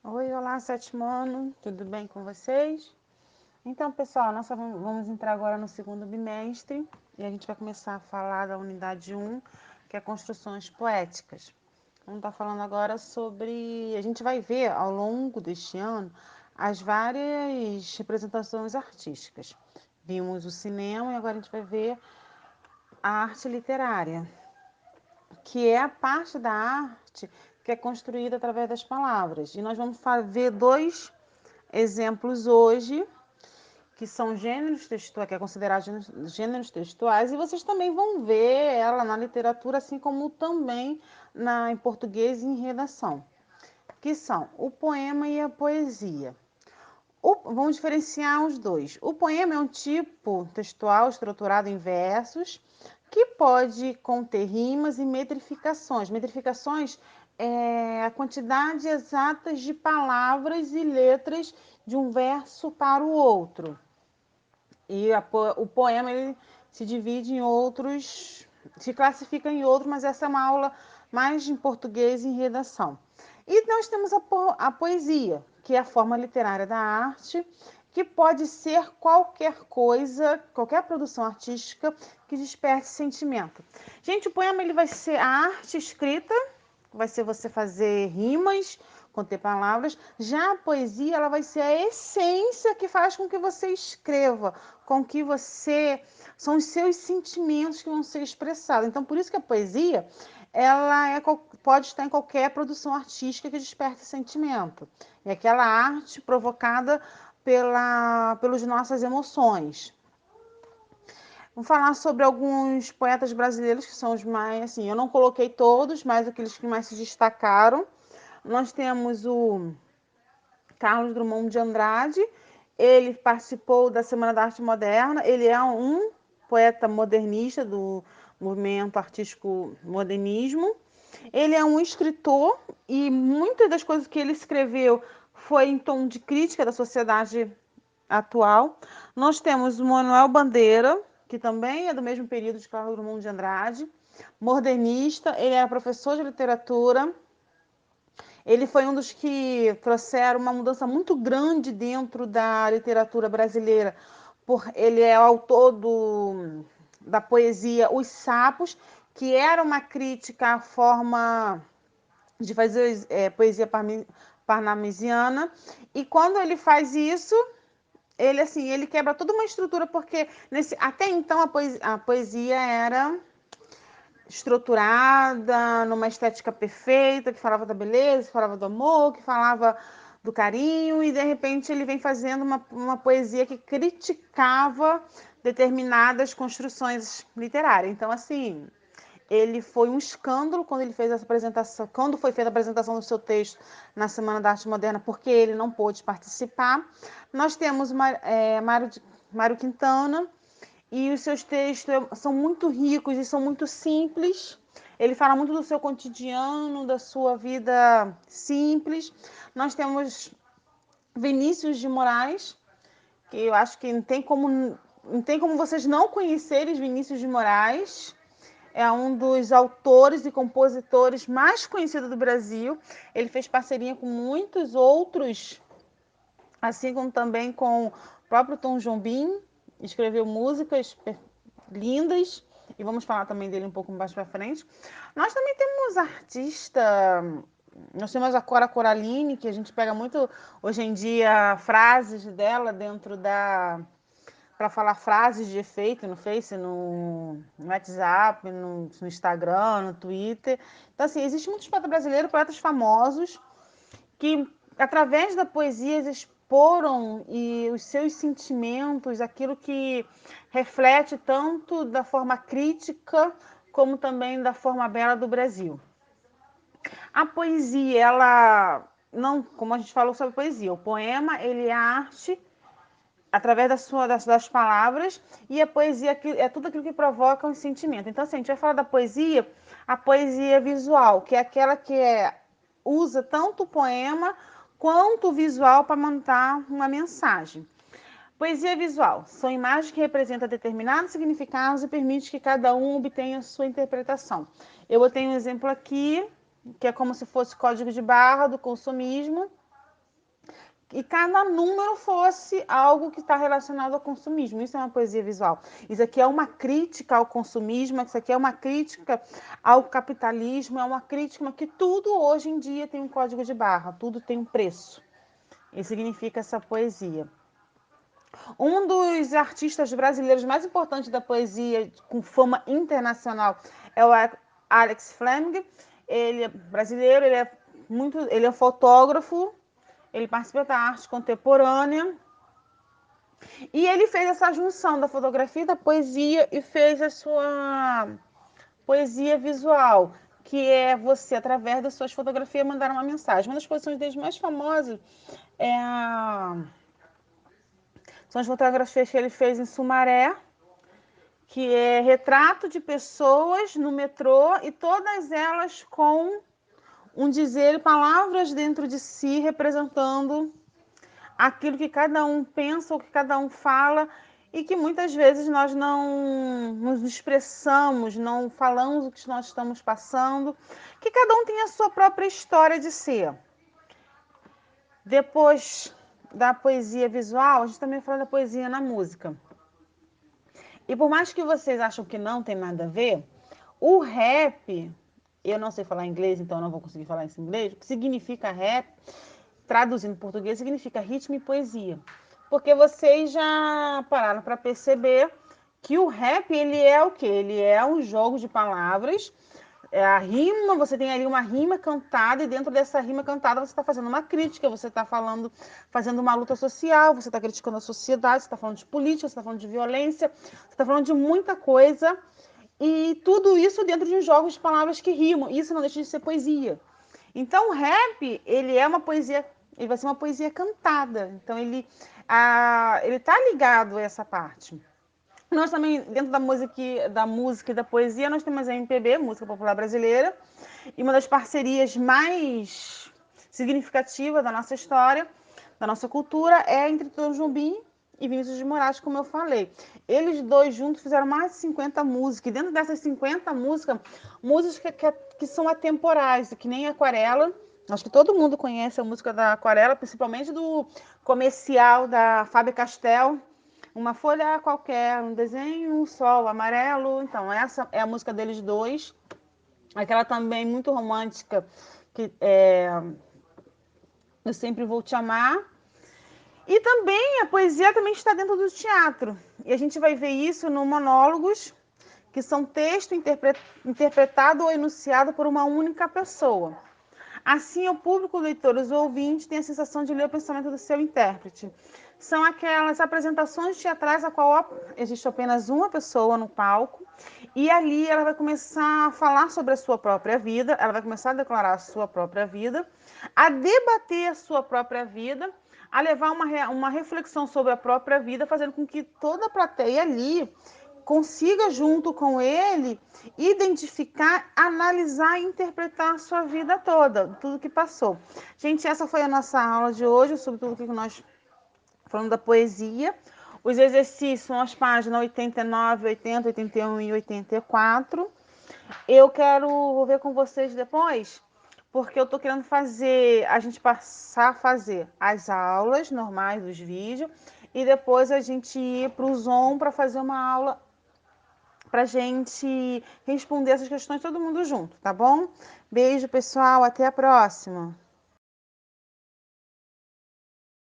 Oi, olá, sétimo ano, tudo bem com vocês? Então, pessoal, nós vamos entrar agora no segundo bimestre e a gente vai começar a falar da unidade 1, que é construções poéticas. Vamos estar falando agora sobre. A gente vai ver ao longo deste ano as várias representações artísticas. Vimos o cinema e agora a gente vai ver a arte literária, que é a parte da arte que é construída através das palavras. E nós vamos ver dois exemplos hoje, que são gêneros textuais, que é considerado gêneros textuais, e vocês também vão ver ela na literatura, assim como também em português e em redação, que são o poema e a poesia. Vamos diferenciar os dois. O poema é um tipo textual estruturado em versos que pode conter rimas e metrificações. Metrificações é a quantidade exata de palavras e letras de um verso para o outro. E o poema ele se divide em outros, se classifica em outros, mas essa é uma aula mais em português e em redação. E nós temos a poesia, que é a forma literária da arte, que pode ser qualquer coisa, qualquer produção artística que desperte sentimento. Gente, o poema ele vai ser a arte escrita, vai ser você fazer rimas, conter palavras. Já a poesia, ela vai ser a essência que faz com que você escreva, com que você... São os seus sentimentos que vão ser expressados. Então, por isso que a poesia, pode estar em qualquer produção artística que desperte sentimento. É aquela arte provocada pelas nossas emoções. Vamos falar sobre alguns poetas brasileiros que são os mais, assim, eu não coloquei todos, mas aqueles que mais se destacaram. Nós temos o Carlos Drummond de Andrade, ele participou da Semana da Arte Moderna, ele é um poeta modernista do movimento artístico modernismo. Ele é um escritor e muitas das coisas que ele escreveu foi em tom de crítica da sociedade atual. Nós temos o Manuel Bandeira, que também é do mesmo período de Carlos Drummond de Andrade, modernista, ele é professor de literatura. Ele foi um dos que trouxeram uma mudança muito grande dentro da literatura brasileira. Ele é autor da poesia Os Sapos, que era uma crítica à forma de fazer poesia parnamisiana. E quando ele faz isso, ele quebra toda uma estrutura, porque até então a poesia era estruturada, numa estética perfeita, que falava da beleza, que falava do amor, que falava do carinho, e de repente ele vem fazendo uma poesia que criticava determinadas construções literárias. Então, assim, ele foi um escândalo quando ele fez essa apresentação, quando foi feita a apresentação do seu texto na Semana da Arte Moderna, porque ele não pôde participar. Nós temos Mário Quintana, e os seus textos são muito ricos e são muito simples. Ele fala muito do seu cotidiano, da sua vida simples. Nós temos Vinícius de Moraes, que eu acho que não tem como vocês não conhecerem Vinícius de Moraes. É um dos autores e compositores mais conhecidos do Brasil. Ele fez parceria com muitos outros, assim como também com o próprio Tom Jobim. Escreveu músicas lindas, e vamos falar também dele um pouco mais para frente. Nós também temos nós temos a Cora Coralini, que a gente pega muito hoje em dia frases dela dentro para falar frases de efeito no Face, no WhatsApp, no Instagram, no Twitter. Então, assim, existe muitos poetas brasileiros, poetas famosos, que através da poesia exporam os seus sentimentos, aquilo que reflete tanto da forma crítica como também da forma bela do Brasil. A poesia, ela não, como a gente falou sobre poesia, o poema ele é a arte através das palavras, e a poesia é tudo aquilo que provoca um sentimento. Então, assim, a gente vai falar da poesia, a poesia visual, que é aquela que usa tanto o poema quanto o visual para montar uma mensagem. Poesia visual são imagens que representam determinados significados e permite que cada um obtenha a sua interpretação. Eu botei um exemplo aqui, que é como se fosse código de barra do consumismo. e cada número fosse algo que está relacionado ao consumismo. Isso é uma poesia visual. Isso aqui é uma crítica ao consumismo, isso aqui é uma crítica ao capitalismo, é uma crítica que tudo hoje em dia tem um código de barra, tudo tem um preço. Isso significa essa poesia. Um dos artistas brasileiros mais importantes da poesia, com fama internacional, é o Alex Fleming. Ele é brasileiro, ele é fotógrafo, ele participa da arte contemporânea e ele fez essa junção da fotografia e da poesia e fez a sua poesia visual, que é você, através das suas fotografias, mandar uma mensagem. Uma das posições dele mais famosas são as fotografias que ele fez em Sumaré, que é retrato de pessoas no metrô e todas elas com um dizer, palavras dentro de si, representando aquilo que cada um pensa, o que cada um fala, e que muitas vezes nós não nos expressamos, não falamos o que nós estamos passando, que cada um tem a sua própria história de ser. Depois da poesia visual, a gente também fala da poesia na música. E por mais que vocês acham que não tem nada a ver, o rap, eu não sei falar inglês, então não vou conseguir falar isso em inglês, o que significa rap, traduzindo em português, significa ritmo e poesia. Porque vocês já pararam para perceber que o rap, ele é o quê? Ele é um jogo de palavras, a rima, você tem ali uma rima cantada e dentro dessa rima cantada você está fazendo uma crítica, você está fazendo uma luta social, você está criticando a sociedade, você está falando de política, você está falando de violência, você está falando de muita coisa e tudo isso dentro de um jogo de palavras que rimam. Isso não deixa de ser poesia. Então o rap, ele é uma poesia, ele vai ser uma poesia cantada. Então ele tá ligado a essa parte. Nós também, dentro da música e da poesia, nós temos a MPB, Música Popular Brasileira, e uma das parcerias mais significativas da nossa história, da nossa cultura, é entre Tom Jobim e Vinícius de Moraes, como eu falei. Eles dois juntos fizeram mais de 50 músicas, e dentro dessas 50 músicas, músicas que são atemporais, que nem Aquarela. Acho que todo mundo conhece a música da Aquarela, principalmente do comercial da Faber-Castell, uma folha qualquer, um desenho, um sol amarelo. Então, essa é a música deles dois. Aquela também muito romântica, que é Eu Sempre Vou Te Amar. E também a poesia também está dentro do teatro. E a gente vai ver isso no monólogos, que são texto interpretado ou enunciado por uma única pessoa. Assim, o público, o leitor, os ouvintes têm a sensação de ler o pensamento do seu intérprete. São aquelas apresentações teatrais a qual existe apenas uma pessoa no palco e ali ela vai começar a falar sobre a sua própria vida, ela vai começar a declarar a sua própria vida, a debater a sua própria vida, a levar uma reflexão sobre a própria vida, fazendo com que toda a plateia ali consiga, junto com ele, identificar, analisar e interpretar a sua vida toda, tudo que passou. Gente, essa foi a nossa aula de hoje, sobre tudo que nós falando da poesia. Os exercícios são as páginas 89, 80, 81 e 84. Vou ver com vocês depois, porque eu estou querendo a gente passar a fazer as aulas normais dos vídeos e depois a gente ir para o Zoom para fazer uma aula para a gente responder essas questões todo mundo junto, tá bom? Beijo, pessoal, até a próxima.